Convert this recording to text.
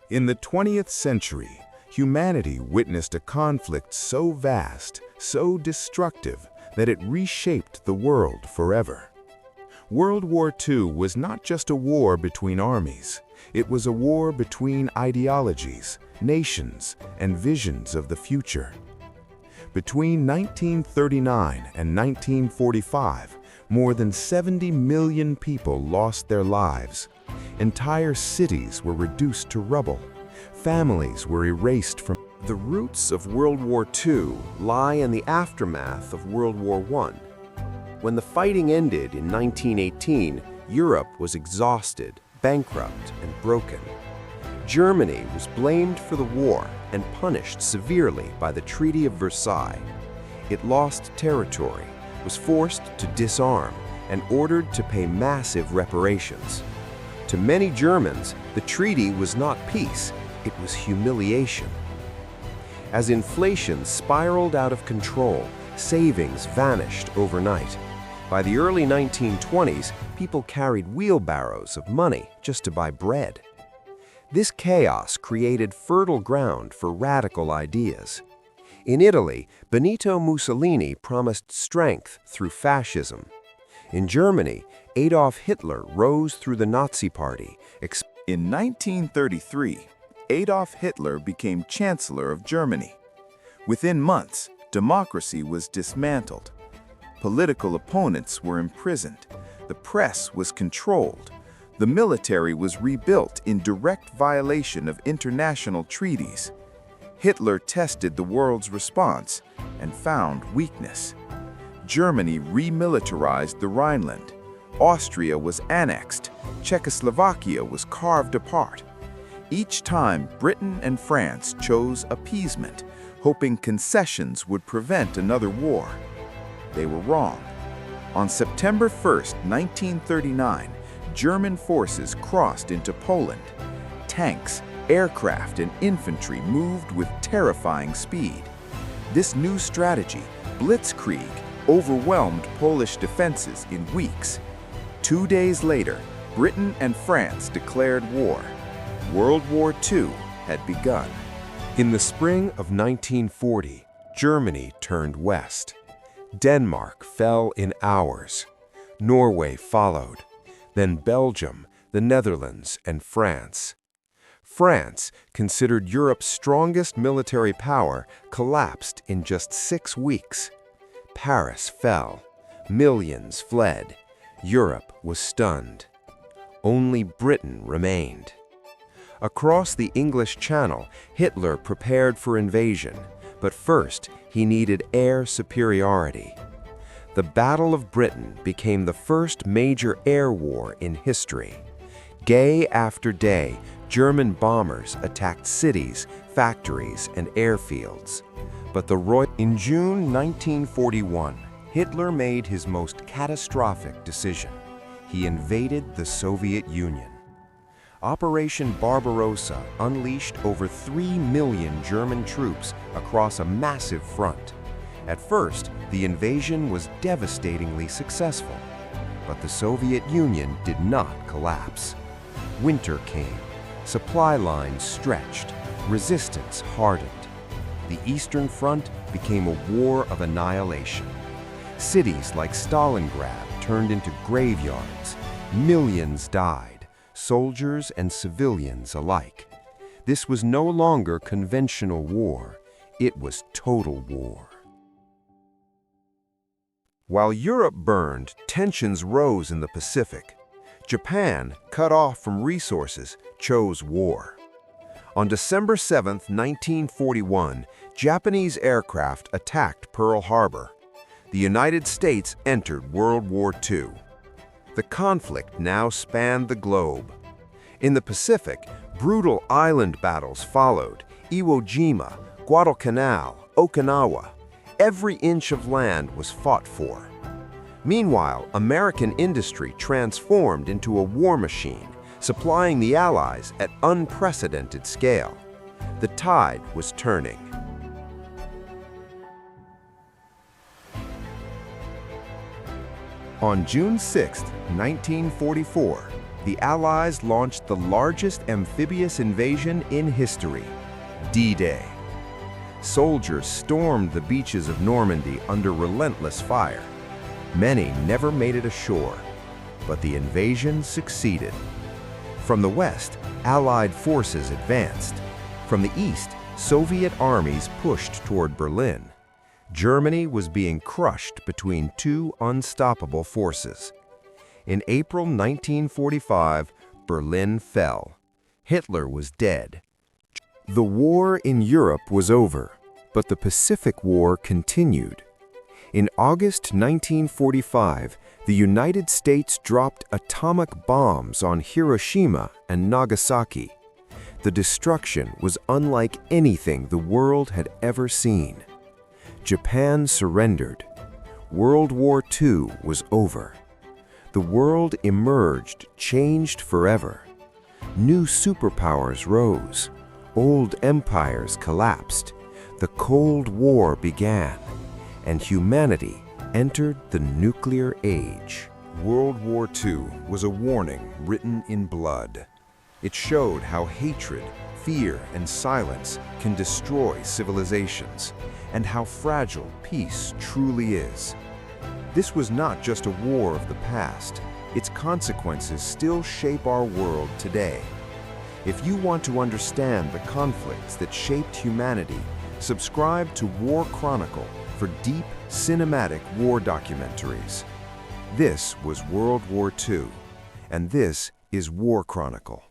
In the 20th century, humanity witnessed a conflict so vast, so destructive, that it reshaped the world forever. World War II was not just a war between armies. It was a war between ideologies, nations, and visions of the future. Between 1939 and 1945, more than 70 million people lost their lives. Entire cities were reduced to rubble. Families were erased from. The roots of World War II lie in the aftermath of World War I. When the fighting ended in 1918, Europe was exhausted, bankrupt, and broken. Germany was blamed for the war and punished severely by the Treaty of Versailles. It lost territory, was forced to disarm, and ordered to pay massive reparations. To many Germans, the treaty was not peace, it was humiliation. As inflation spiraled out of control, savings vanished overnight. By the early 1920s, people carried wheelbarrows of money just to buy bread. This chaos created fertile ground for radical ideas. In Italy, Benito Mussolini promised strength through fascism. In Germany, Adolf Hitler rose through the Nazi Party. In 1933, Adolf Hitler became Chancellor of Germany. Within months, democracy was dismantled. Political opponents were imprisoned. The press was controlled. The military was rebuilt in direct violation of international treaties. Hitler tested the world's response and found weakness. Germany remilitarized the Rhineland. Austria was annexed. Czechoslovakia was carved apart. Each time, Britain and France chose appeasement, hoping concessions would prevent another war. They were wrong. On September 1st, 1939, German forces crossed into Poland. Tanks, aircraft, and infantry moved with terrifying speed. This new strategy, blitzkrieg, overwhelmed Polish defenses in weeks. 2 days later, Britain and France declared war. World War II had begun. In the spring of 1940, Germany turned west. Denmark fell in hours. Norway followed. Then Belgium, the Netherlands, and France. France, considered Europe's strongest military power, collapsed in just 6 weeks. Paris fell. Millions fled. Europe was stunned. Only Britain remained. Across the English Channel, Hitler prepared for invasion, but first he needed air superiority. The Battle of Britain became the first major air war in history. Day after day, German bombers attacked cities, factories, and airfields. But in June 1941, Hitler made his most catastrophic decision. He invaded the Soviet Union. Operation Barbarossa unleashed over 3 million German troops across a massive front. At first, the invasion was devastatingly successful, but the Soviet Union did not collapse. Winter came, supply lines stretched, resistance hardened. The Eastern Front became a war of annihilation. Cities like Stalingrad turned into graveyards. Millions died, soldiers and civilians alike. This was no longer conventional war, it was total war. While Europe burned, tensions rose in the Pacific. Japan, cut off from resources, chose war. On December 7, 1941, Japanese aircraft attacked Pearl Harbor. The United States entered World War II. The conflict now spanned the globe. In the Pacific, brutal island battles followed: Iwo Jima, Guadalcanal, Okinawa. Every inch of land was fought for. Meanwhile, American industry transformed into a war machine, supplying the Allies at unprecedented scale. The tide was turning. On June 6, 1944, the Allies launched the largest amphibious invasion in history, D-Day. Soldiers stormed the beaches of Normandy under relentless fire. Many never made it ashore, but the invasion succeeded. From the west, Allied forces advanced. From the east, Soviet armies pushed toward Berlin. Germany was being crushed between two unstoppable forces. In April 1945, Berlin fell. Hitler was dead. The war in Europe was over, but the Pacific War continued. In August 1945, the United States dropped atomic bombs on Hiroshima and Nagasaki. The destruction was unlike anything the world had ever seen. Japan surrendered. World War II was over. The world emerged, changed forever. New superpowers rose. Old empires collapsed. The Cold War began, and humanity entered the nuclear age. World War II was a warning written in blood. It showed how hatred, fear, and silence can destroy civilizations, and how fragile peace truly is. This was not just a war of the past. Its consequences still shape our world today. If you want to understand the conflicts that shaped humanity, subscribe to War Chronicle for deep, cinematic war documentaries. This was World War II, and this is War Chronicle.